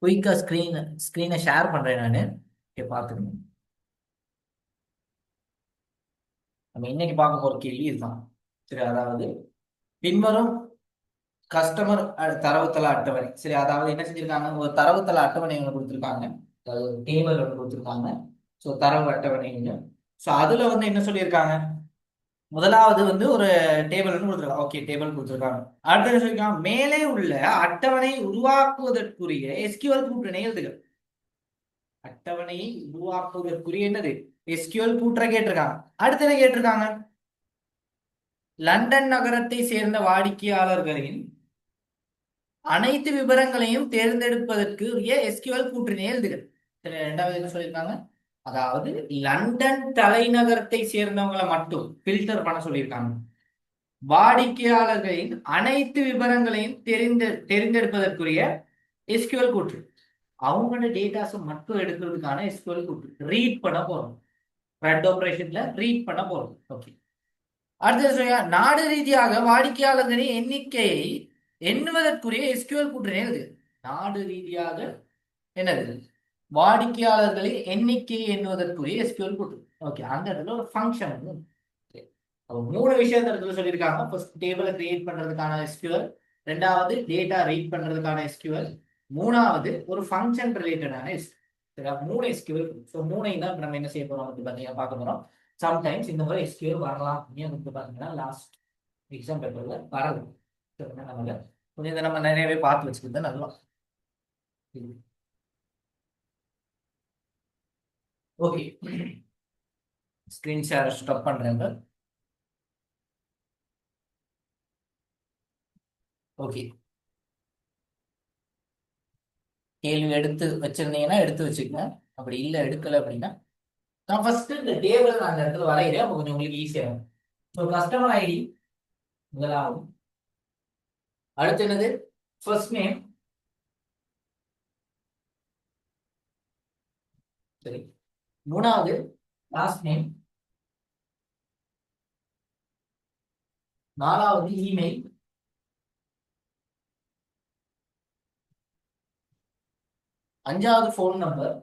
குயிக்கா ஸ்க்ரீனை ஷேர் பண்றேன் நான். பார்த்துக்கணும். நம்ம இன்னைக்கு பார்க்க போற கேள்வி இதுதான். சரி, அதாவது பின்வரும் கஸ்டமர் தரவுத்தள அட்டவணை. சரி, அதாவது என்ன செஞ்சிருக்காங்க, ஒரு தரவுத்தள அட்டவணை ஒன்று கொடுத்துருக்காங்க, அதாவது டேபிள் ஒன்று கொடுத்துருக்காங்க. ஸோ தரவு அட்டவணை ஒன்று. ஸோ அதுல என்ன சொல்லியிருக்காங்க, முதலாவது ஒரு டேபிள் ஒன்று கொடுத்துருக்காங்க. ஓகே, டேபிள் கொடுத்துருக்காங்க. அடுத்து என்ன சொல்லியிருக்காங்க, மேலே உள்ள அட்டவணை உருவாக்குவதற்குரிய எஸ்கியூஎல் கூற்றினை எழுதுக. அட்டவணையை உருவாக்குவதற்குரிய என்னது, எஸ்கியூஎல் கூற்றை கேட்டிருக்காங்க. அடுத்து என்ன கேட்டிருக்காங்க, லண்டன் நகரத்தை சேர்ந்த வாடிக்கையாளர்களின் அனைத்து விவரங்களையும் தேர்ந்தெடுப்பதற்கு எஸ்கியூஎல் கூற்றினை எழுதுக. ரெண்டாவது என்ன சொல்லியிருக்காங்க, அதாவது லண்டன் தலைநகரத்தை சேர்ந்தவங்களை மட்டும் பில்டர் பண்ண சொல்லியிருக்காங்க. வாடிக்கையாளர்களின் அனைத்து விவரங்களையும் தெரிந்தெடுப்பதற்குரிய எஸ்கியூஎல் கூற்று. அவங்களோட டேட்டாஸை மட்டும் எடுக்கிறதுக்கான எஸ்கியூஎல் கூற்று ரீட் பண்ண போறோம். ரெட் ஆபரேஷன்ல ரீட் பண்ண போறோம். ஓகே. அடுத்தது நாடு ரீதியாக வாடிக்கையாளர்களின் எண்ணிக்கையை எண்ணுவதற்குரிய எஸ்கியூஎல் கூற்றினை எழுது. நாடு ரீதியாக என்னது, வாடிக்கையாளர்களின் எண்ணிக்கையை எண்ணுவதற்குரிய எஸ்கியூஎல் கூற்று. ஓகே, அந்த இடத்துல ஒரு ஃபங்க்ஷன். மூணு விஷயத்த இடத்துல சொல்லியிருக்காங்க. ஃபர்ஸ்ட் டேபிளை கிரியேட் பண்றதுக்கான எஸ்கியூஎல், ரெண்டாவது டேட்டா ரீட் பண்றதுக்கான எஸ்கியூஎல், மூணாவது ஒரு ஃபங்க்ஷன் ரிலேட்டடான எஸ்கியூஎல். மூணு எஸ்கியூஎல். ஸோ மூணையும் தான் நம்ம என்ன செய்ய போறோம் பார்த்தீங்கன்னா பார்க்க போறோம். சம்டைம்ஸ் இந்த மாதிரி எஸ்கியூஎல் வரலாம். ஏன் பார்த்தீங்கன்னா லாஸ்ட் எக்ஸாம் பேப்பர்ல வரலாம். கொஞ்சம் இதை நம்ம நிறையவே பார்த்து வச்சுக்கிறது நல்லா. ஓகே, ஸ்கிரீன் ஷேர் ஸ்டாப் பண்றேன். ஓகே, கேள்வி எடுத்து வச்சிருந்தீங்கன்னா எடுத்து வச்சுக்கோங்க. அப்படி இல்லை எடுக்கல அப்படின்னா நான் ஃபர்ஸ்ட் இந்த டேபிள் அந்த இடத்துல வரைகிறேன். அப்போ கொஞ்சம் உங்களுக்கு ஈஸியாக இருக்கும். ஸோ கஸ்டமர் ஐடி முதலாவது. அடுத்து என்னது, ஃபர்ஸ்ட் நேம். சரி, மூணாவது லாஸ்ட் நேம். நாலாவது இமெயில். அஞ்சாவது ஃபோன் நம்பர்.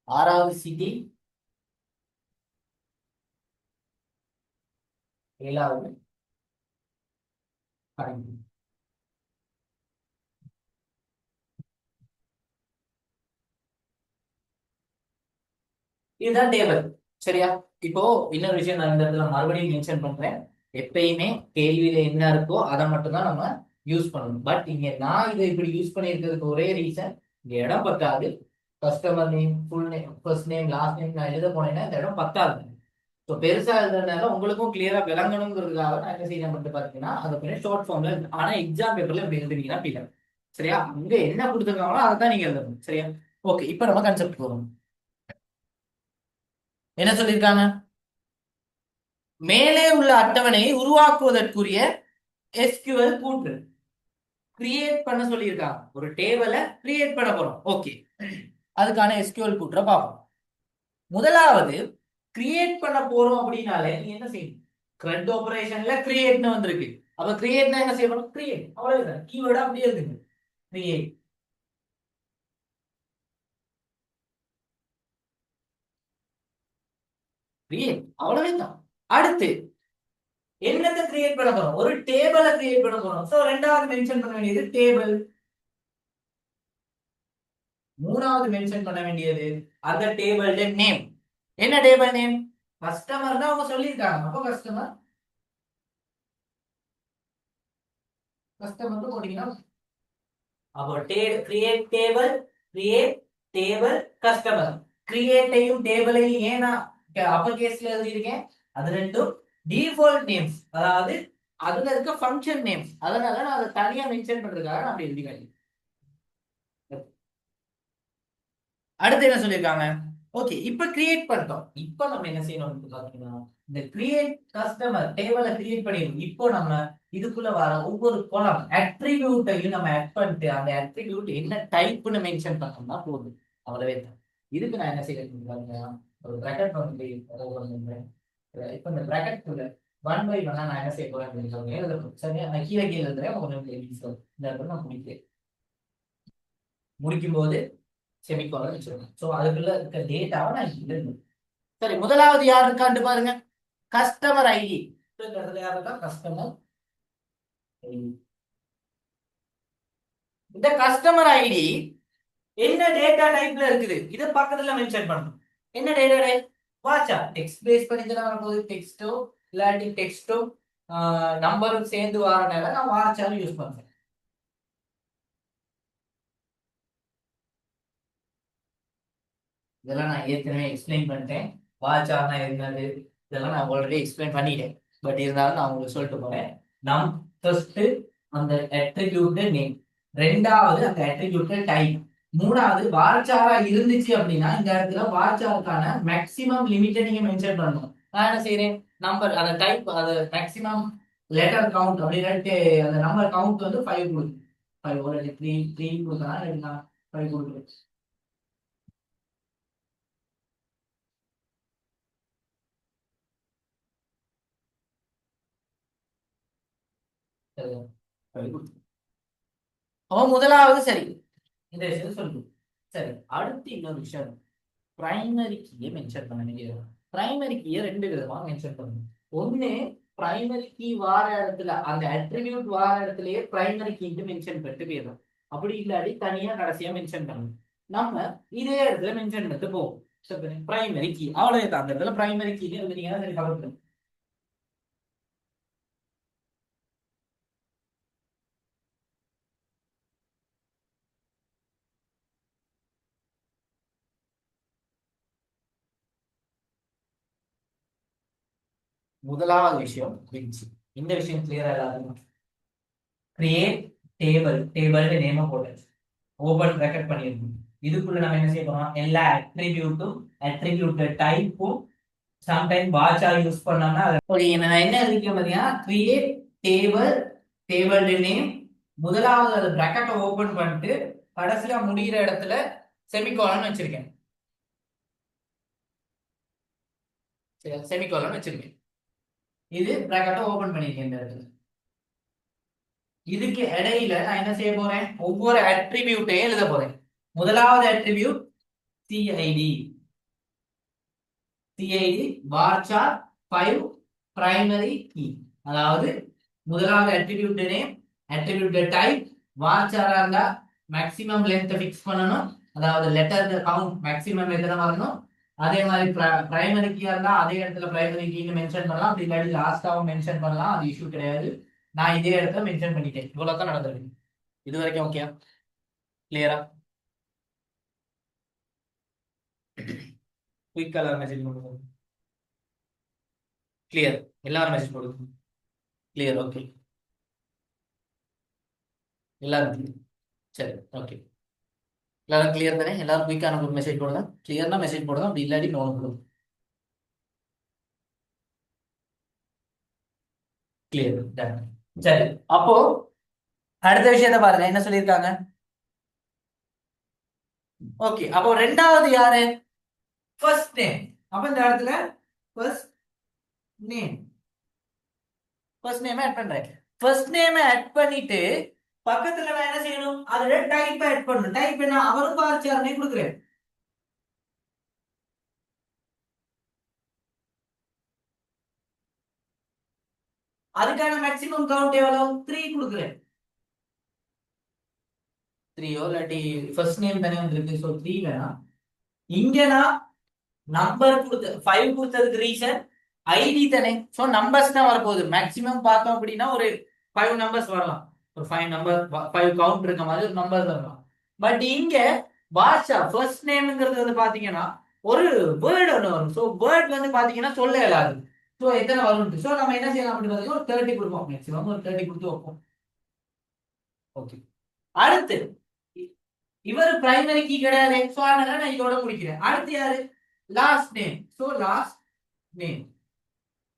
ஆறாவது சிட்டி. ஏழாவது கரண்ட். இதுதான் டேபிள். சரியா? இப்போ இன்னொரு விஷயம் நான் இந்த இடத்துல மறுபடியும் மென்ஷன் பண்றேன். எப்பயுமே கேள்வியில என்ன இருக்கோ அதை மட்டும் தான் நம்ம யூஸ் பண்ணணும். பட் இங்க நான் இதை இப்படி யூஸ் பண்ணியிருக்கிறதுக்கு ஒரே ரீசன், இங்க இடம் பத்தாது. Customer name, full name, first name, last name நான் எழுத போனேன்னா இந்த இடம் பத்தாது. ஸோ பெருசா எழுதுறதுனால உங்களுக்கும் கிளியரா விளங்கணுங்கிறதுக்காக நான் என்ன செய்யணும் மட்டும் பார்த்தீங்கன்னா அதை கொஞ்சம் ஷார்ட் ஃபார்ம்ல. ஆனா எக்ஸாம் பேப்பர்ல இப்படி எழுதுனீங்கன்னா பிள்ளை. சரியா? அங்க என்ன கொடுத்துருக்காங்களோ அதை தான் நீங்க எழுதணும். சரியா? ஓகே, இப்போ நம்ம கான்செப்ட் போகணும். என்ன சொல்லியிருக்காங்க, மேலே உள்ள அட்டவணையை உருவாக்குவதற்குரிய எஸ்கியூஎல் கூற்று கிரியேட் பண்ண சொல்லியிருக்காங்க. ஒரு டேபிளை கிரியேட் பண்ண போறோம். ஓகே, அதுக்கான எஸ்கியூஎல் கூற்றை பார்ப்போம். முதலாவது கிரியேட் பண்ண போறோம் அப்படின்னாலே நீ என்ன செய்யணும், கிரெட் ஆபரேஷன்ல கிரியேட்னு வந்திருக்கு. அப்ப கிரியேட்னா என்ன செய்யணும், கிரியேட். அவ்வளவுதான், கீவேர்டா அப்படியே இருக்கு, கிரியேட். கிரியேட் அவ்வளவுதான். அடுத்து என்னத்தை கிரியேட் பண்ண போறோம், ஒரு டேபிளை கிரியேட் பண்ண போறோம். சோ ரெண்டாவது மென்ஷன் பண்ண வேண்டியது டேபிள். மூணாவது மென்ஷன் பண்ண வேண்டியது அந்த டேபிள் நேம். என்ன டேபிள் நேம், கஸ்டமர் தான் அவங்க சொல்லியிருக்காங்க. அப்போ கஸ்டமர், கஸ்டமர் போட்டீங்கன்னா அப்போ create table, create table customer. கிரியேட்டையும் டேபிளையும் ஏன்னா அப்பர் கேஸ்ல எழுதியிருக்கேன், அது ரெண்டும் டிஃபால்ட் நேம்ஸ், அதாவது அதுல இருக்க ஃபங்க்ஷன் நேம்ஸ். அதனால நான் அதை தனியா மென்ஷன் பண்றதுக்காக நான் அப்படி எழுதி. அடுத்து என்ன சொல்லியிருக்காங்க, ஓகே இப்போ கிரியேட் பண்ணிட்டோம். இப்போ நம்ம என்ன செய்யணும் பாத்தீங்கன்னா இந்த கிரியேட் கஸ்டமர் டேபிளை கிரியேட் பண்ணிடுவோம். இப்போ நம்ம இதுக்குள்ள வர ஒவ்வொரு காலம் அட்ரிபியூட்டையும் நம்ம ஆட் பண்ணிட்டு அந்த அட்ரிபியூட் என்ன டைப்னு மென்ஷன் பண்ணோம்னா போதும். அவ்வளவே தான். இதுக்கு நான் என்ன செய்யறேன் பாத்தீங்கன்னா ஒரு பிராக்கெட் வந்து இப்போ இந்த பிராக்கெட் 1 by 1 நான் என்ன செய்ய போறேன் அப்படின்னு சொல்றேன். சரியா, நான் கீழே கீழே எழுதுறேன். உங்களுக்கு இந்த இடத்துல நான் முடிக்கிறேன். முடிக்கும் போது செமிகோலன் வச்சிருக்கேன். ஸோ அதுக்குள்ள இருக்க டேட்டாவை நான் எழுதணும். சரி, முதலாவது யார் இருக்கான்னு பாருங்க. Customer ID. யார் இருக்கா? Customer ID. இந்த கஸ்டமர் ஐடி என்ன டேட்டா டைப்ல இருக்குது இது பக்கத்துல மென்ஷன் பண்ணணும். என்ன டேட்டா டைப்? வாட்சா டெக்ஸ்ட் பேஸ் பண்ணி தான் வரும்போது டெக்ஸ்டோ இல்லாட்டி டெக்ஸ்டோ நம்பரும் சேர்ந்து வரனால நான் வாட்சாலும் யூஸ் பண்றேன். இதெல்லாம் நான் ஏற்கனவே எக்ஸ்பிளைன் பண்ணிட்டேன். வாட்சார்னா என்னது இதெல்லாம் நான் ஆல்ரெடி எக்ஸ்பிளைன் பண்ணிட்டேன். பட் இருந்தாலும் நான் உங்களுக்கு சொல்லிட்டு போறேன். நம் ஃபர்ஸ்ட் அந்த அட்ரிபியூட் நேம், ரெண்டாவது அந்த அட்ரிபியூட் டைப், மூணாவது வார்ச்சாரா இருந்துச்சு அப்படின்னா இந்த இடத்துல வார்ச்சாருக்கான மேக்ஸிமம் லிமிட்டை நீங்க மென்ஷன் பண்ணணும். நான் என்ன செய்யறேன், நம்பர் அந்த டைப் அது மேக்ஸிமம் லெட்டர் கவுண்ட் அப்படின்னு அந்த நம்பர் கவுண்ட் வந்து 5 கொடுக்கும். 5 ஒரு 3 கொடுக்கலாம், 5 கொடுக்குறேன். அவன் முதலாவது சரி இந்த விஷயம் சொல்லு. சரி, அடுத்து இன்னொரு விஷயம், பிரைமரி கீயை மென்ஷன் பண்ண வேண்டியது. பிரைமரி கீயை 2 விதமா மென்ஷன் பண்ணணும். ஒண்ணு, பிரைமரி கீ வார இடத்துல அந்த அட்ரிபியூட் வார இடத்துலயே பிரைமரி கீக்கு மென்ஷன் பண்ணிட்டு போயிடும். அப்படி இல்லாட்டி தனியா கடைசியா மென்ஷன் பண்ணணும். நம்ம இதே இடத்துல மென்ஷன் பண்ணிட்டு போவோம். பிரைமரி கீ அவ்வளவு அந்த இடத்துல பிரைமரி கீ எழுதுனீங்கன்னா சரி கவர்ந்து. முதலாவது விஷயம் விச். இந்த விஷயம் கிளியரா எல்லாருக்கும். கிரியேட் டேபிள், டேபிள் நேம போட்டு ஓபன் பிராக்கெட் பண்ணிருக்கோம். இதுக்குள்ள நம்ம என்ன செய்ய போறோம், எல்லா அட்ரிபியூட்டும் அட்ரிபியூட் டைப்பும் சம்டைம் வாட்சா யூஸ் பண்ணோம்னா ஓகே. நான் என்ன எழுதிருக்கேன் பாத்தீங்கன்னா, கிரியேட் டேபிள், டேபிள் நேம், முதலாவது அது பிராக்கெட்டை ஓபன் பண்ணிட்டு கடைசியா முடிகிற இடத்துல செமிகோலன் வச்சிருக்கேன். சரி, செமிகோலன் வச்சிருக்கேன். இது பிராக்கெட்டை ஓபன் பண்ணிருக்கேன் இந்த இடத்துல. இதுக்கு இடையில நான் என்ன செய்ய போறேன், ஒவ்வொரு அட்ரிபியூட்டையும் எழுத போறேன். முதலாவது attribute CID, CID varchar 5 primary key. அதாவது முதலாவது அட்ரிபியூட் நேம், அட்ரிபியூட் டைப், varchar இருந்தா மேக்ஸிமம் லென்த் ஃபிக்ஸ் பண்ணணும். அதாவது லெட்டர் கவுண்ட் மேக்ஸிமம் எத்தனை வரணும். அதே மாதிரி பிரைமரி கீயா இருந்தா அதே இடத்துல பிரைமரி கீன்னு மென்ஷன் பண்ணலாம். அப்படி இல்லாட்டி லாஸ்டாவும் மென்ஷன் பண்ணலாம், அது இஷ்யூ கிடையாது. நான் இதே இடத்துல மென்ஷன் பண்ணிட்டேன். இவ்வளவு தான் நடந்திருக்கு. இது வரைக்கும் ஓகே, கிளியரா? குயிக் கலர் மெசேஜ் பண்ணுங்க. கிளியர், எல்லாரும் மெசேஜ் போடுங்க. கிளியர், ஓகே, எல்லாரும் சரி, ஓகே. எல்லாரும் கிளியர் தானே? எல்லாரும் குயிக்கான ஒரு மெசேஜ் போடுங்க. கிளியர்னா மெசேஜ் போடுங்க, அப்படி இல்லாட்டி நோன் போடுங்க. Clear, done. சரி, அப்போ அடுத்த விஷயத்தை பாருங்க, என்ன சொல்லியிருக்காங்க. ஓகே, அப்போ ரெண்டாவது யாரு? First name. அப்ப இந்த இடத்துல first name, first name add பண்றேன். ஃபர்ஸ்ட் நேம் ஆட் பண்ணிட்டு பக்கத்துல நான் என்ன செய்யணும், அதோட டைப் ஆட் பண்ணணும். டைப் என்ன, அவரும் வார்ச்சார்னே கொடுக்குறேன். அதுக்கான மேக்ஸிமம் கவுண்ட் எவ்வளவு? 3 கொடுக்குறேன். 3 இல்லாட்டி ஃபர்ஸ்ட் நேம் தானே வந்திருக்கு, ஸோ 3 வேணாம். இங்க நான் நம்பர் கொடுத்து 5 கொடுத்ததுக்கு ரீசன் ஐடி தானே, ஸோ நம்பர்ஸ் தான் வரப்போகுது. மேக்ஸிமம் பார்த்தோம் அப்படின்னா ஒரு 5 நம்பர்ஸ் வரலாம். ஒரு 5 நம்பர் 5 கவுண்ட் இருக்க மாதிரி ஒரு நம்பர் வரலாம். பட் இங்க பாஷா ஃபர்ஸ்ட் நேம்ங்கிறது வந்து பாத்தீங்கன்னா ஒரு வேர்டு ஒன்று வரும். ஸோ வேர்ட் வந்து பாத்தீங்கன்னா சொல்ல இயலாது. ஸோ எத்தனை வரும், ஸோ நம்ம என்ன செய்யலாம் அப்படின்னு பார்த்தீங்கன்னா ஒரு 30 கொடுப்போம். மேக்ஸிமம் ஒரு 30 கொடுத்து வைப்போம். ஓகே, அடுத்து இவர் பிரைமரி கீ கிடையாது, ஸோ அதனால நான் இதோட முடிக்கிறேன். அடுத்து யாரு? Last name. So last name,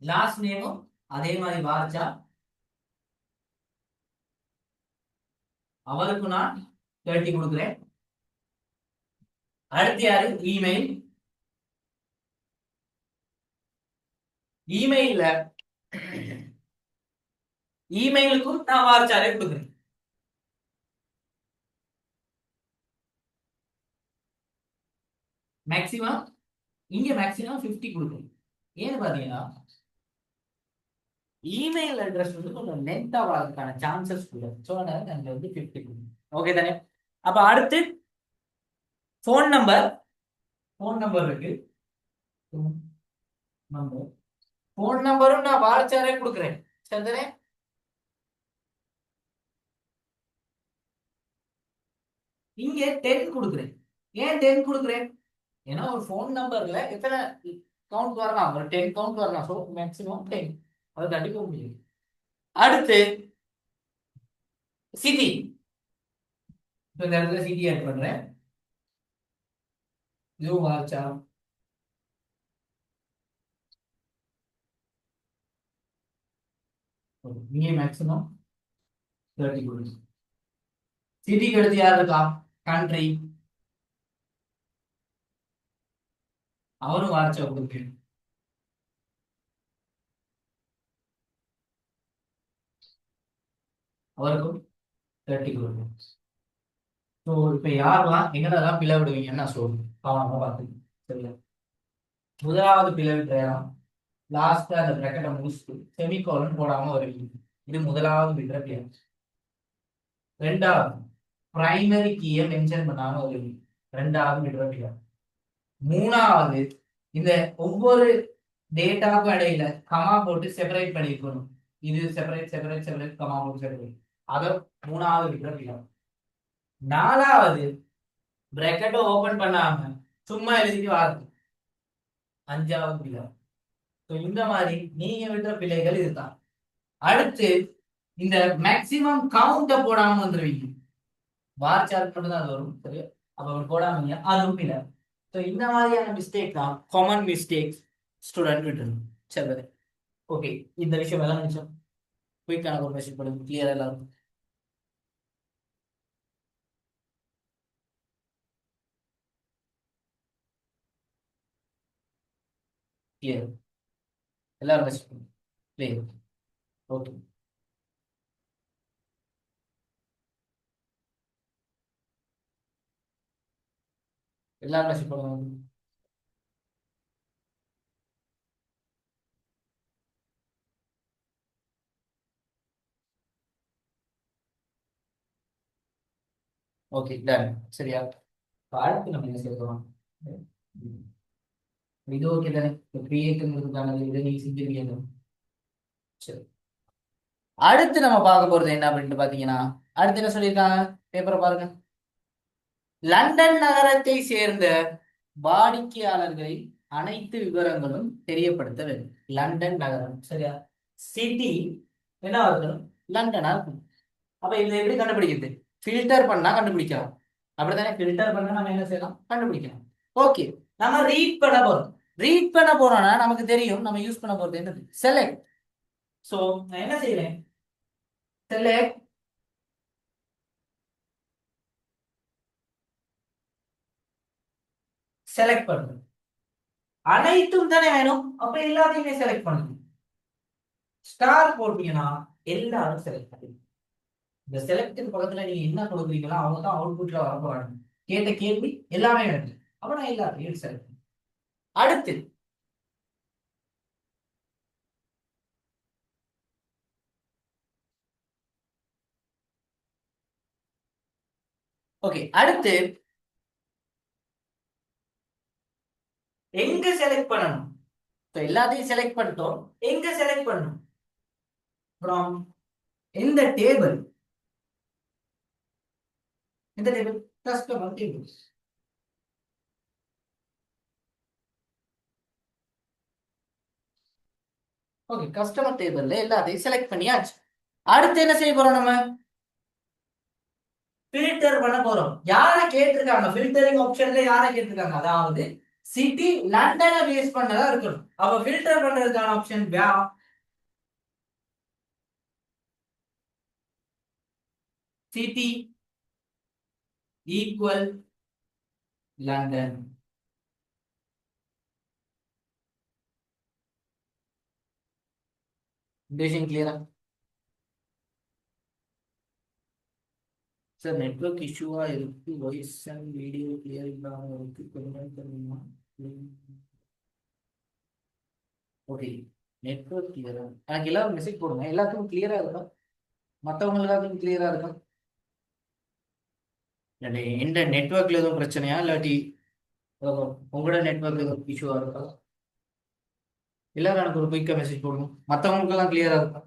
last நேமும் அதே மாதிரி வார்ச்சா, அவருக்கு நான் 30 கொடுக்குறேன். அடுத்து யாரு? இமெயில். இமெயில்ல இமெயிலுக்கும் நான் வார்ச்சாரே கொடுக்குறேன். மேக்ஸிமம் இங்க மேக்ஸிமம் 50 கொடுக்குறேன். ஏன்னு பாத்தீங்கன்னா இமெயில் அட்ரஸ் வந்து கொஞ்சம் லென்த்தா வரதுக்கான சான்சஸ் கூட. ஸோ அதனால அங்க வந்து 50 கொடுக்குறேன். ஓகே தானே? அப்ப அடுத்து ஃபோன் நம்பர். ஃபோன் நம்பர் இருக்கு. நம்பர் ஃபோன் நம்பரும் நான் வார்ச்சாரே கொடுக்குறேன். சரிதானே? இங்க 10 கொடுக்குறேன். ஏன் 10 கொடுக்குறேன்? ஏன்னா ஒரு ஃபோன் நம்பர்ல எத்தனை கவுண்ட் வரலாம்? ஒரு 10 கவுண்ட் வரலாம். So maximum 10. அதை தாண்டி போக முடியும். அடுத்து சிட்டி. இப்போ இந்த இடத்துல சிட்டி ஆட் பண்றேன். இதுவும் வார்ச்சா. இங்கே மேக்ஸிமம் 30 கொடுங்க. சிட்டிக்கு அடுத்து யார் இருக்கா? கண்ட்ரி. அவரும் வார்ச்சா கொடுக்கு. அவருக்கும் 30 கொடுங்க. ஸோ இப்போ யாரெல்லாம் எங்கெல்லாம் பிளவு விடுவீங்கன்னு நான் சொல்றேன். கவனமா பார்த்துங்க. சரியா? முதலாவது பிளவு இடம் லாஸ்ட் அந்த பிரக்கெட்டை முடிச்சுட்டு செமிகோலன் போடாம வருவீங்க. இது முதலாவது விடுற பிளவு. ரெண்டாவது பிரைமரி கீயை மென்ஷன் பண்ணாம வருவீங்க. ரெண்டாவது விடுற பிளவு. மூணாவது இந்த ஒவ்வொரு டேட்டாவுக்கும் இடையில கமா போட்டு செப்பரேட் பண்ணிருக்கணும். இது செப்பரேட் செப்பரேட் செப்பரேட் கமா போட்டு செப்பரேட். அதை மூணாவது விடுற பிளவு. நாலாவது பிரக்கெட்டை ஓபன் பண்ணாம சும்மா எழுதிட்டு வாருங்க. அஞ்சாவது பிளவு. இந்த மாதிரி நீங்க விடுற பிழைகள் இதுதான். அடுத்து இந்த மேக்சிமம் கவுண்ட போடாம வந்துருவீங்க. வார் சார்ட் மட்டும் தான் அது வரும். சரியா? அப்ப போடாமீங்க அதுவும் பிழை. ஸோ இந்த மாதிரியான மிஸ்டேக் தான் காமன் மிஸ்டேக்ஸ் ஸ்டூடெண்ட் விட்டுருணும். சரி, ஓகே. இந்த விஷயம் எல்லாம் நிமிஷம் குயிக்கான ஒரு மெசேஜ் பண்ணுங்க. கிளியர் எல்லாரும்? கிளியர் எல்லாரும் மெசேஜ் பண்ணுங்க. கிளியர். ஓகே. எல்லாரும் மெசேஜ் பண்ணுங்க. Okay, done. சரியா? அடுத்து நம்ம என்ன செய்யறோம்? இது ஓகே தானே? கிரியேட்டுங்கிறதுக்கான இதை நீங்க செஞ்சிருக்கீங்க. சரி, அடுத்து நம்ம பார்க்க போறது என்ன அப்படின்ட்டு பாத்தீங்கன்னா, அடுத்து என்ன சொல்லியிருக்காங்க? பேப்பரை பாருங்க. லண்டன் நகரத்தை சேர்ந்த வாடிக்கையாளர்களின் அனைத்து விவரங்களும் தெரியப்படுத்த வேண்டும். லண்டன் நகரம். சரியா? சிட்டி என்ன இருக்கணும்? லண்டனா இருக்கணும். அப்ப இதை எப்படி கண்டுபிடிக்கிறது? ஃபில்டர் பண்ணா கண்டுபிடிக்கலாம். அப்படித்தானே? ஃபில்டர் பண்ணா நம்ம என்ன செய்யலாம்? கண்டுபிடிக்கலாம். ஓகே, நம்ம ரீட் பண்ண போறோம். ரீட் பண்ண போறோம்னா நமக்கு தெரியும் நம்ம யூஸ் பண்ண போறது என்னது? செலக்ட். சோ நான் என்ன செய்யறேன்? செலக்ட் செலக்ட் பண்றேன். அனைத்தும் தானே வேணும். அப்ப எல்லாத்தையுமே செலக்ட் பண்ணுங்க. ஸ்டார் போட்டீங்கன்னா எல்லாரும் செலக்ட் பண்ணுங்க. இந்த செலக்ட் பக்கத்துல நீங்க என்ன கொடுக்குறீங்களோ அவங்க தான் அவுட்புட்ல வர போறாங்க. கேட்ட கேள்வி எல்லாமே வேணும். அப்ப நான் எல்லாத்தையும் செலக்ட். அடுத்து ஓகே, அடுத்து எங்க செலக்ட் பண்ணணும்? எல்லாத்தையும் செலக்ட் பண்ணிட்டோம். எங்க செலக்ட் பண்ணணும்? ஃப்ரம் இந்த டேபிள். இந்த table customer table. Okay, customer டேபிள்ல எல்லாத்தையும் செலக்ட் பண்ணியாச்சு. அடுத்து என்ன செய்ய போறோம்? நம்ம ஃபில்டர் பண்ண போறோம். யாரை கேட்டிருக்காங்க? ஃபில்டரிங் ஆப்ஷன்ல யாரை கேட்டிருக்காங்க? அதாவது சிட்டி லண்டனை பேஸ் பண்ணதா இருக்கணும். அப்ப ஃபில்டர் பண்றதுக்கான ஆப்ஷன் சிட்டி ஈக்குவல் லண்டன். இந்த விஷயம் கிளியரா? சார் நெட்வொர்க் இஷ்யூவா இருக்கு, வாய்ஸ் அண்ட் வீடியோ கிளியர் இல்லாம இருக்கு, கொஞ்சம் தெரியுமா? ஓகே, நெட்வொர்க் கிளியரா? எனக்கு எல்லாரும் மெசேஜ் போடுங்க, எல்லாத்துக்கும் கிளியரா இருக்கா? மற்றவங்க எல்லாத்துக்கும் கிளியரா இருக்கா? இந்த நெட்வொர்க்ல எதுவும் பிரச்சனையா இல்லாட்டி உங்களோட நெட்வொர்க் எதுவும் இஷ்யூவா இருக்கா? எல்லாரும் எனக்கு ஒரு குயிக்கா மெசேஜ் போடணும், மற்றவங்களுக்கு எல்லாம் கிளியரா இருக்கா?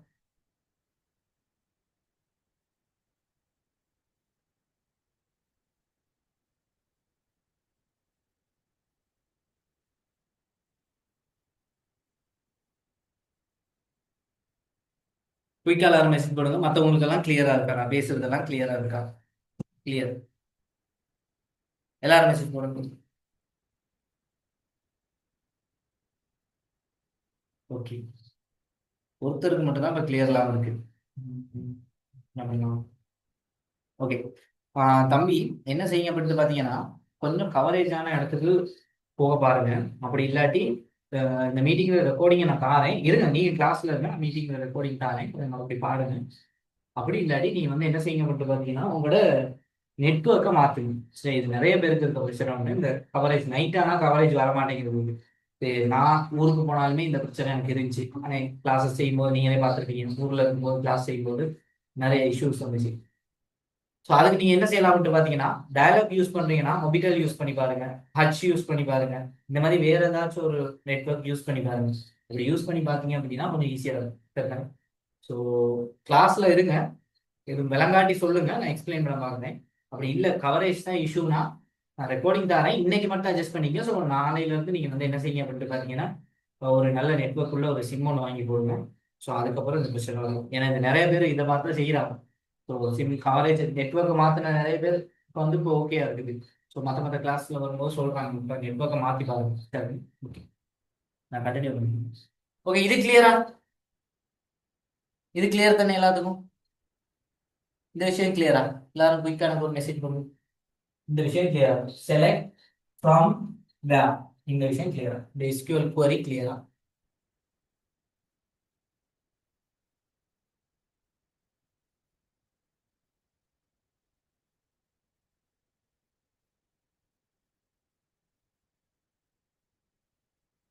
குயிக்கா எல்லாரும் மெசேஜ் போடுங்க, மற்றவங்களுக்கு எல்லாம் கிளியரா இருக்கா? நான் பேசுறதெல்லாம் கிளியரா இருக்கா? கிளியர். எல்லாரும் மெசேஜ் போடுங்க. ஓகே, ஒருத்தருக்கு மட்டும்தான் இப்போ கிளியர் இல்லாமல் இருக்கு. அப்படிங்களா? ஓகே. தம்பி, என்ன செய்யுங்க அப்படின்னு பார்த்தீங்கன்னா, கொஞ்சம் கவரேஜான இடத்துக்கு போக பாருங்க. அப்படி இல்லாட்டி இந்த மீட்டிங் ரெக்கார்டிங்கை நான் தாரேன், இருங்க, நீங்க கிளாஸ்ல இருங்க, மீட்டிங் ரெக்கார்டிங் தாரேன், கொஞ்சம் அப்படி பாருங்க. அப்படி இல்லாட்டி நீங்க வந்து என்ன செய்யுங்க அப்படின்னு பார்த்தீங்கன்னா, உங்களோட நெட்வொர்க்கை மாத்துங்க. சரி, இது நிறைய பேருக்கு இருக்க பிரச்சனை ஒன்று, இந்த கவரேஜ் நைட் ஆனா கவரேஜ் வர மாட்டேங்குது. சரி, நான் ஊருக்கு போனாலுமே இந்த பிரச்சனை எனக்கு இருந்துச்சு. ஆனால் கிளாஸஸ் செய்யும்போது நீங்களே பார்த்துருப்பீங்க, ஊர்ல இருக்கும்போது கிளாஸ் செய்யும்போது நிறைய இஷ்யூஸ் வந்துச்சு. ஸோ அதுக்கு நீங்க என்ன செய்யலாம்னு பாத்தீங்கன்னா, டயலாக் யூஸ் பண்றீங்கன்னா மொபிட்டல் யூஸ் பண்ணி பாருங்க, ஹச் யூஸ் பண்ணி பாருங்க, இந்த மாதிரி வேற ஏதாச்சும் ஒரு நெட்வொர்க் யூஸ் பண்ணி பாருங்க. இப்படி யூஸ் பண்ணி பார்த்தீங்க அப்படின்னா கொஞ்சம் ஈஸியா இருக்கும். ஸோ கிளாஸ்ல இருங்க, இது விளங்காட்டி சொல்லுங்க, நான் எக்ஸ்பிளைன் பண்ண பாருங்க. அப்படி இல்லை கவரேஜ் தான் இஷ்யூனா நான் ரெக்கார்டிங் தரேன், இன்னைக்கு மட்டும் அட்ஜஸ்ட் பண்ணிக்க. ஸோ நாளையில இருந்து நீங்க வந்து என்ன செய்யுங்க அப்படின்ட்டு பாத்தீங்கன்னா, ஒரு நல்ல நெட்வொர்க் உள்ள ஒரு சிம் ஒன்று வாங்கி போடுங்க. ஸோ அதுக்கப்புறம் இந்த பிரச்சனை வரும். ஏன்னா இது நிறைய பேர் இதை பார்த்து தான் செய்யறாங்க. ஸோ சிம் கவரேஜ் நெட்வொர்க்கை மாற்றின நிறைய பேர் இப்போ வந்து இப்போ ஓகே இருக்குது. ஸோ மற்ற கிளாஸ்ல வரும்போது சொல்றாங்க, இப்போ நெட்வொர்க்கை மாற்றி பாருங்க. சரி, ஓகே, நான் கண்டினியூ பண்ணுறேன். ஓகே, இது கிளியரா? இது கிளியர் தானே எல்லாத்துக்கும்? இந்த விஷயம் கிளியரா? எல்லாரும் குயிக்காக எனக்கு ஒரு மெசேஜ் பண்ணுங்க. இந்த விஷயம் கிளியரா? செலக்ட் ஃப்ரம் வேர், இந்த விஷயம் கிளியரா? இந்த எஸ்கியூஎல் குவரி கிளியரா?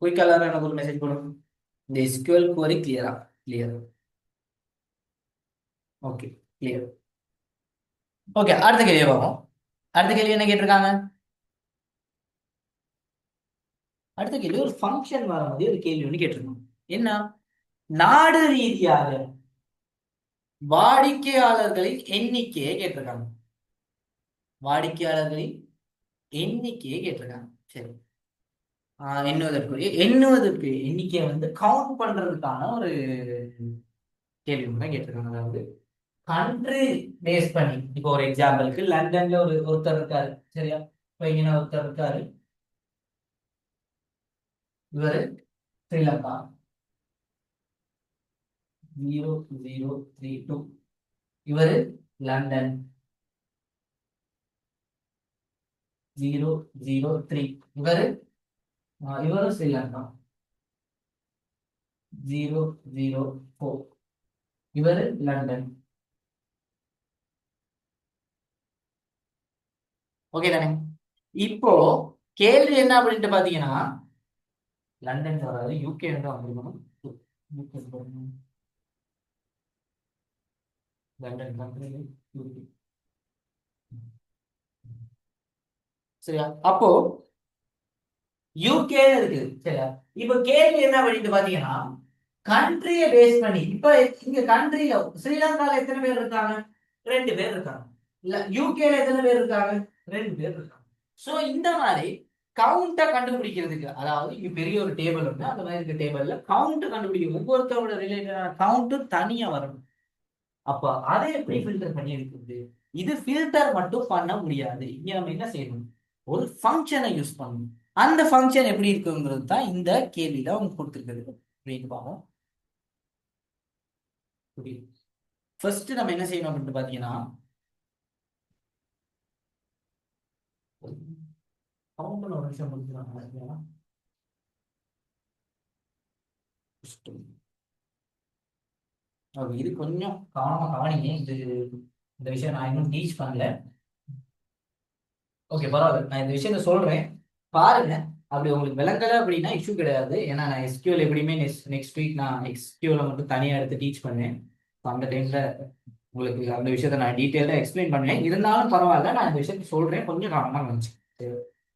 குயிக்காக எல்லாரும் எனக்கு ஒரு மெசேஜ் பண்ணுங்க. இந்த எஸ்கியூஎல் குவரி கிளியரா? கிளியர். Okay, clear. ஓகே, அடுத்த கேள்வியை பார்ப்போம். அடுத்த கேள்வி என்ன கேட்டிருக்காங்க? அடுத்த கேள்வி ஒரு ஃபங்க்ஷன் வர மாதிரி ஒரு கேள்வி ஒன்று கேட்டிருக்காங்க. என்ன? நாடு ரீதியாக வாடிக்கையாளர்களின் எண்ணிக்கையை கேட்டிருக்காங்க. வாடிக்கையாளர்களின் எண்ணிக்கையை கேட்டிருக்காங்க. சரி, எண்ணுவதற்கு எண்ணிக்கையை வந்து கவுண்ட் பண்றதுக்கான ஒரு கேள்வி ஒன்று தான் கேட்டிருக்காங்க. அதாவது கண்ட்ரி பேஸ் பண்ணி, இப்போ ஒரு எக்ஸாம்பிளுக்கு லண்டன்ல ஒருத்தர் இருக்காரு, சரியா? இப்போ இங்க ஒருத்தர் இருக்காரு, இவரு ஸ்ரீலங்கா 0032, இவரு லண்டன் 003, இவரு ஸ்ரீலங்கா 004, இவரு லண்டன். ஓகே தானே? இப்போ கேள்வி என்ன அப்படின்ட்டு பாத்தீங்கன்னா, லண்டன் வராது, யூகே தான் வந்திருக்கணும். London country, UK. சரியா? அப்போ யூகே இருக்குது, சரியா? இப்ப கேள்வி என்ன அப்படின்ட்டு பாத்தீங்கன்னா, கண்ட்ரியை பேஸ் பண்ணி இப்ப இங்க கண்ட்ரியில ஸ்ரீலங்கால எத்தனை பேர் இருக்காங்க? 2 பேர் இருக்காங்க. இல்ல யூகேல எத்தனை பேர் இருக்காங்க? 2 பேர் இருக்காங்க. சோ இந்த மாதிரி கவுண்ட கண்டுபிடிக்கிறதுக்கு, அதாவது இங்க பெரிய ஒரு டேபிள் இருக்கு, அந்த மாதிரி இருக்க டேபிள்ல கவுண்ட் கண்டுபிடிக்கும், ஒவ்வொருத்தரோட ரிலேட்டடான கவுண்ட் தனியா வரணும். அப்ப அதை எப்படி ஃபில்டர் பண்ணி எடுக்கிறது? இது ஃபில்டர் மட்டும் பண்ண முடியாது, இங்க நம்ம என்ன செய்யணும்? ஒரு ஃபங்க்ஷனை யூஸ் பண்ணணும். அந்த ஃபங்க்ஷன் எப்படி இருக்குங்கிறது தான் இந்த கேள்வியில அவங்க கொடுத்துருக்குது. அப்படின்னு பார்ப்போம். ஃபர்ஸ்ட் நம்ம என்ன செய்யணும் அப்படின்னு பாத்தீங்கன்னா, கவுண்ட் ஒரு நிமிஷம் முடிச்சுக்கலாம். இது கொஞ்சம் கவனமா கவனிங்க. இது இந்த விஷயம் நான் இன்னும் டீச் பண்ணல. ஓகே, பரவாயில்ல, நான் இந்த விஷயத்த சொல்றேன், பாருங்க. அப்படி உங்களுக்கு விளங்கல அப்படின்னா இஷ்யூ கிடையாது. ஏன்னா நான் எஸ்கியூஎல் எப்படியுமே நெக்ஸ்ட் வீக் நான் எஸ்கியூஎல் மட்டும் தனியாக எடுத்து டீச் பண்ணேன். அந்த டைம்ல உங்களுக்கு அந்த விஷயத்த நான் டீட்டெயிலாக எக்ஸ்பிளைன் பண்ணேன். இருந்தாலும் பரவாயில்ல, நான் இந்த விஷயத்த சொல்றேன், கொஞ்சம் கவனமாக வந்துச்சு.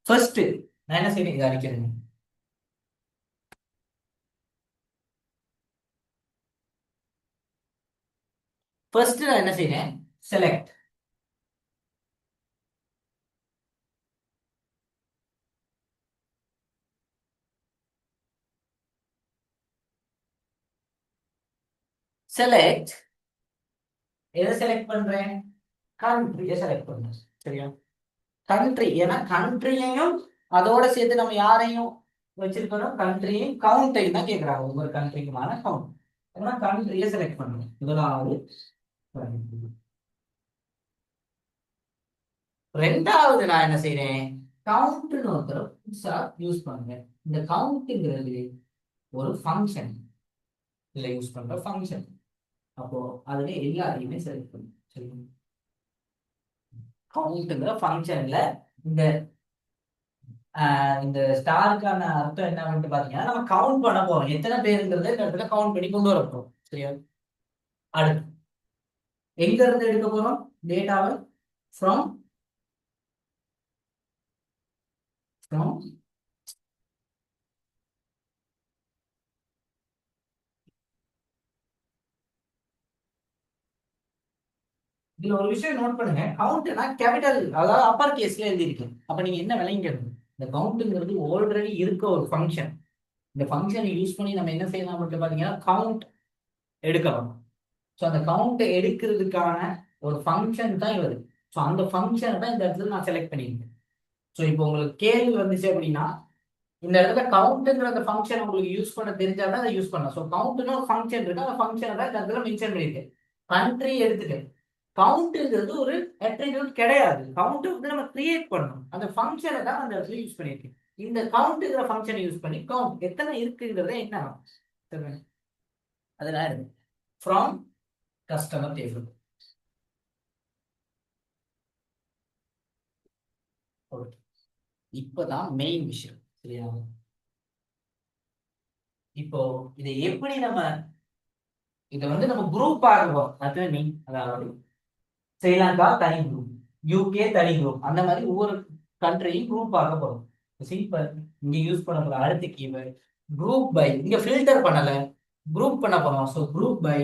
ஃபர்ஸ்ட் நான் என்ன செய்வேன், இதை அடிக்கிறேன். ஃபர்ஸ்ட் நான் என்ன செய்றேன், செலக்ட். செலக்ட் எதை செலக்ட் பண்றேன், கண்ட்ரியை செலக்ட் பண்றேன். சரியா, கண்ட்ரி. ஏன்னா கண்ட்ரியையும் அதோட சேர்த்து நம்ம யாரையும் வச்சிருக்கணும், கண்ட்ரியும் கவுண்டையும் தான் கேட்கறாங்க, ஒவ்வொரு கண்ட்ரிக்குமான கவுண்ட். ஏன்னா கண்ட்ரியை செலக்ட் பண்ணணும், முதலாவது country. ரெண்டாவது நான் என்ன செய்றேன், கவுண்ட்னு ஒருத்தர் புதுசா யூஸ் பண்றேன். இந்த கவுண்ட்ங்கிறது ஒரு ஃபங்க்ஷன், இதுல யூஸ் பண்ற ஃபங்க்ஷன். அப்போ அதுல எல்லாத்தையுமே செலக்ட் பண்ணும். சரி, கவுண்ட்ங்கிற ஃபங்க்ஷன்ல இந்த இந்த ஸ்டாருக்கான அர்த்தம் என்ன வந்து பாத்தீங்கன்னா, நம்ம கவுண்ட் பண்ண போறோம், எத்தனை பேருங்கிறத இந்த இடத்துல கவுண்ட் பண்ணி கொண்டு வர போறோம். சரியா, அடுத்து எங்க இருந்து எடுக்க போறோம் டேட்டாவை, ஃப்ரம் ஃப்ரம் இதுல ஒரு விஷயம் நோட் பண்ணுங்க, கவுண்ட்னா கேபிட்டல், அதாவது அப்பர் கேஸ்ல எழுதிருக்கு. அப்ப நீங்க என்ன விளங்கிக்கணும், இந்த கவுண்ட்ங்கிறது ஆல்ரெடி இருக்க ஒரு ஃபங்க்ஷன். இந்த ஃபங்க்ஷனை யூஸ் பண்ணி நம்ம என்ன செய்யலாம் அப்படின்னு பாத்தீங்கன்னா, கவுண்ட் எடுக்கலாம். ஸோ அந்த கவுண்ட் எடுக்கிறதுக்கான ஒரு ஃபங்க்ஷன் தான் இவர். ஸோ அந்த ஃபங்க்ஷனை தான் இந்த இடத்துல நான் செலக்ட் பண்ணியிருக்கேன். ஸோ இப்போ உங்களுக்கு கேள்வி வந்துச்சு அப்படின்னா, இந்த இடத்துல கவுண்ட்ங்கிற அந்த ஃபங்க்ஷன் உங்களுக்கு யூஸ் பண்ண தெரிஞ்சாதான் அதை யூஸ் பண்ணலாம். ஸோ கவுண்ட்னு ஒரு ஃபங்க்ஷன் இருக்கு, அந்த ஃபங்க்ஷனை தான் இந்த இடத்துல மென்ஷன் பண்ணியிருக்கேன். கண்ட்ரி எடுத்துட்டேன். கவுண்ட்ங்கிறது ஒரு அட்ரிபியூட் கிடையாது, கவுண்ட் வந்து நம்ம கிரியேட் பண்ணணும், அந்த ஃபங்க்ஷனை தான் அந்த இடத்துல யூஸ் பண்ணியிருக்கேன். இந்த கவுண்ட்ங்கிற ஃபங்க்ஷனை யூஸ் பண்ணி கவுண்ட் எத்தனை இருக்குங்கிறத என்ன அதெல்லாம் இருக்கு, ஃப்ரம் கஸ்டமர் டேபிள். இப்பதான் மெயின் விஷயம். சரியா, இப்போ இதை எப்படி நம்ம இதை வந்து நம்ம குரூப் ஆகுவோம், அது மீன், அதாவது ஸ்ரீலங்கா தனி குரூப், யூகே தனி குரூப், அந்த மாதிரி ஒவ்வொரு கண்ட்ரியும் குரூப் ஆக போறோம். சிம்பிள். இங்க யூஸ் பண்ண போற அடுத்த கீவேர்ட் குரூப் பை. இங்க ஃபில்டர் பண்ணல, குரூப் பண்ண போறோம். So group by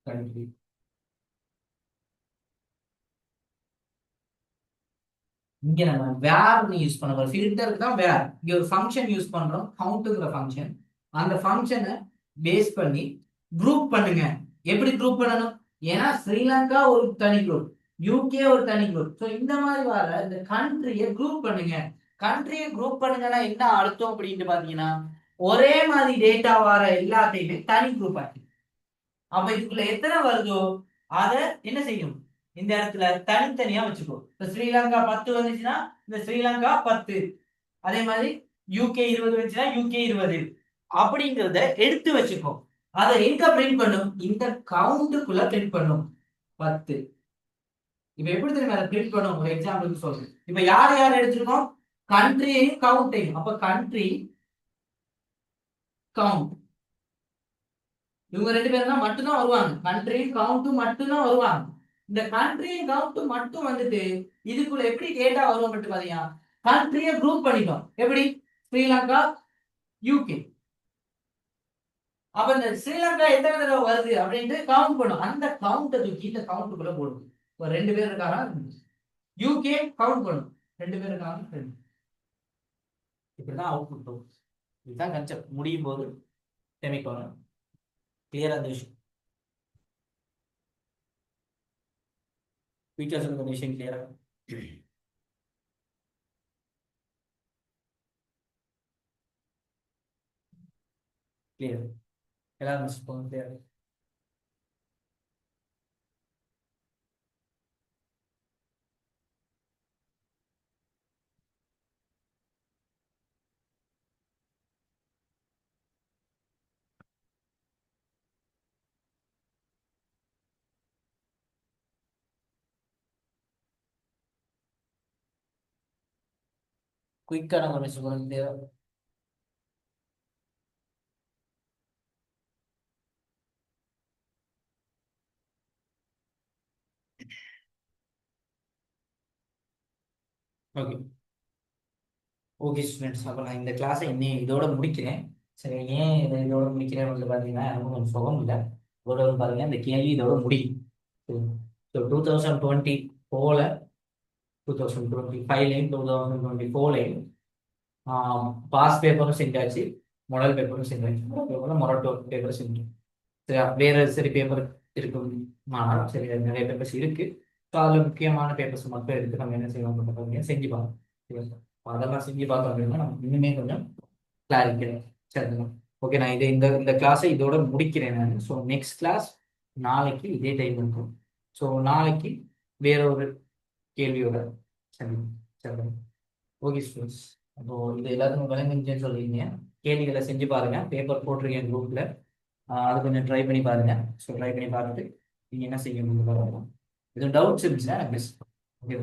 country. இங்க நம்ம வேர்னு யூஸ் பண்ண போறோம், ஃபில்டருக்கு தான் வேர். இங்க ஒரு ஃபங்க்ஷன் யூஸ் பண்றோம், கவுண்ட்ங்கிற ஃபங்க்ஷன். அந்த ஃபங்க்ஷனை பேஸ் பண்ணி குரூப் பண்ணுங்க. எப்படி குரூப் பண்ணணும், ஏன்னா ஸ்ரீலங்கா ஒரு தனி குரூப், யூகே ஒரு தனி குரூப். ஸோ இந்த மாதிரி வர இந்த கண்ட்ரியை குரூப் பண்ணுங்க. கண்ட்ரியை குரூப் பண்ணுங்கன்னா என்ன அர்த்தம் அப்படின்ட்டு பாத்தீங்கன்னா, ஒரே மாதிரி டேட்டா வர எல்லாத்தையுமே தனி குரூப் ஆக்கி, அப்ப இதுக்குள்ள எத்தனை வருதோ அதை என்ன செய்யும், இந்த இடத்துல தனித்தனியா வச்சுக்கோ. இப்ப ஸ்ரீலங்கா 10 வந்துச்சுன்னா இந்த ஸ்ரீலங்கா 10, அதே மாதிரி யூகே 20 வந்துச்சுன்னா யூகே 20 அப்படிங்கிறத எடுத்து வச்சுக்கோ. அதை எங்க பிரிண்ட் பண்ணும், இந்த கவுண்டுக்குள்ள பிரிண்ட் பண்ணும் 10. இப்ப எப்படி தெரியுமா அதை பிரிண்ட் பண்ணும், ஒரு எக்ஸாம்பிளுக்கு சொல்றேன். இப்ப யார் யார் எடுத்திருக்கோம், கண்ட்ரியையும் கவுண்டையும். அப்ப கண்ட்ரி கவுண்ட் இவங்க ரெண்டு பேரும் தான் மட்டும்தான் வருவாங்க, கண்ட்ரியும் கவுண்ட்டும் மட்டும்தான் வருவாங்க. இந்த கண்ட்ரியும் கவுண்ட்டும் மட்டும் வந்துட்டு இதுக்குள்ள எப்படி டேட்டா வரும் மட்டும் பாத்தீங்கன்னா, கண்ட்ரியை குரூப் பண்ணிட்டோம். எப்படி, ஸ்ரீலங்கா யூகே. அப்ப இந்த ஸ்ரீலங்கா எத்தனை தடவை வருது அப்படின்ட்டு கவுண்ட் பண்ணும். அந்த கவுண்ட்டை தூக்கி இந்த கவுண்ட்டுக்குள்ள போடுவோம். இப்போ 2 பேர் இருக்காங்க, யூகே கவுண்ட் பண்ணும், 2 பேர் இருக்காங்க, 2. இப்படிதான் அவுட்புட் வரும். இதுதான் கன்செப்ட். முடியும் போது செமிகோலன். கிளியரா அந்த விஷயம், ஃபீச்சர்ஸ் இந்த விஷயம் கிளியரா கிளியர். எல்லாரும் மிஸ் போங்க கிளியர். குயிக்கான ஒரு மெசேஜ் தேவை. ஓகே ஓகே ஸ்டூடெண்ட்ஸ், அப்போ நான் இந்த கிளாஸை இன்னும் இதோட முடிக்கிறேன். சரி, ஏன் இதோட முடிக்கிறேன் வந்து பார்த்தீங்கன்னா எனக்கு கொஞ்சம் சுகம் இல்லை. இதோட வந்து பார்த்தீங்கன்னா இந்த கேள்வி இதோட முடியும். ஸோ 2024 2025 2024 பாஸ் பேப்பரும் செஞ்சாச்சு, மாடல் பேப்பரும் செஞ்சாச்சு. மாடல் பேப்பரும் மொரட்டோ பேப்பரும் செஞ்சு சரி, வேற சரி பேப்பர் இருக்கும். ஆனால் சரி நிறைய பேப்பர்ஸ் இருக்கு. ஸோ அதில் முக்கியமான பேப்பர்ஸ் மட்டும் எடுத்து நம்ம என்ன செய்யலாம் பார்த்தீங்கன்னா செஞ்சு பார்க்கணும். சரிங்களா? அதெல்லாம் செஞ்சு பார்த்தோம் அப்படின்னா நமக்கு இன்னுமே கொஞ்சம் கிளாரிட்டி சரிங்களா? ஓகே, நான் இந்த இந்த கிளாஸை இதோட முடிக்கிறேன் நான். ஸோ நெக்ஸ்ட் கிளாஸ் நாளைக்கு இதே டைம் இருக்கும். ஸோ நாளைக்கு வேற ஒரு கேள்வியோட சரி சரி. ஓகே ஸ்டூடெண்ட்ஸ், அப்போ இது எல்லாத்துக்கும் விளங்குச்சுன்னு சொல்லியிருந்தீங்க. கேள்விகளை செஞ்சு பாருங்க, பேப்பர் போட்டிருக்கேன் குரூப்ல. அது கொஞ்சம் ட்ரை பண்ணி பாருங்க. ஸோ ட்ரை பண்ணி பார்த்துட்டு நீங்கள் என்ன செய்யணும்னு பாருங்க. இது டவுட்ஸ் இருந்துச்சுன்னா எனக்கு okay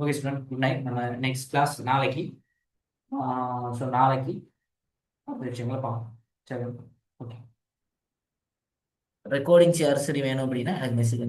okay student, good night. நம்ம நெக்ஸ்ட் கிளாஸ் நாளைக்கு. ஸோ நாளைக்கு அந்த விஷயங்களை பார்க்கலாம். சரி ஓகே. ரெக்கார்டிங்ஸ் யார் சரி வேணும் அப்படின்னா எனக்கு மெசேஜ்